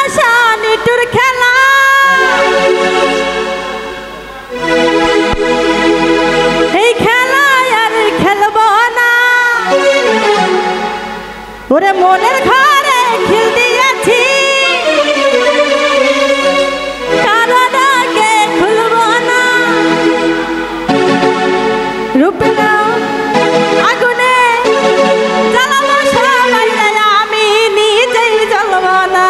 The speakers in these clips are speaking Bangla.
নিটুর খেলা এই খেলায় আর খেলব না ওরে মনের ঘরে খিল দিয়েছি কারণ আগে খুলব না রূপনা আগুনে জ্বালাবো সবাই আমি নিজেই জ্বলব না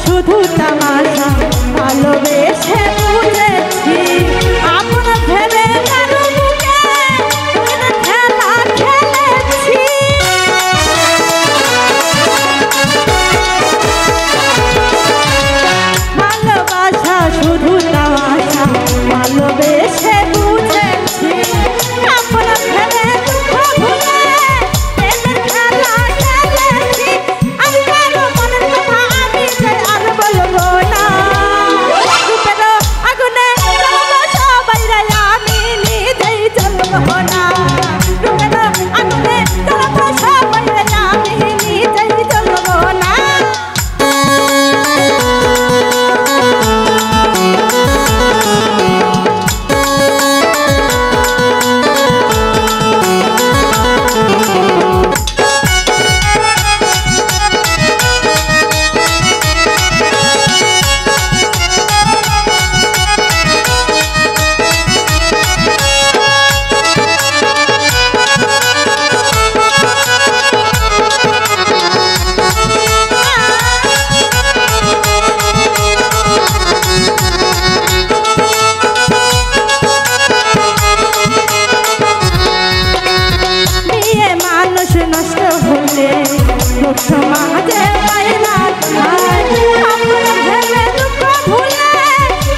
শুধু তামাশা ভালোবেসে বুঝেছি আপন ভেবে কারো বুকে খেলা খেলেছি ভালোবাসা শুধু তামাশা ভালোবেসে বুঝেছি আপন ভেবে দুঃখ ভুলে এদের খেলা খেলেছি আমি কারো মনের কথা আমি আর বলবো না রূপের আগুনে জ্বালাবো সবাই আমি নিজেই জ্বলবো না রূপের আগুনে জ্বালাবো সবাই আমি নিজেই জ্বলবো না নষ্ট হলে সমাজে পাইলা আপন ভেবে দুঃখ ভুলে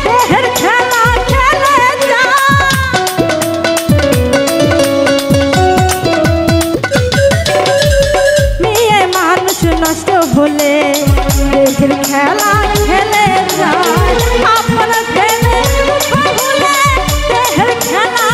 দেহের খেলা খেলে যা মেয়ে মানুষ নষ্ট হলে দেহের খেলা খেলে যায় আপন ভেবে দুঃখ ভুলে দেহের খেলা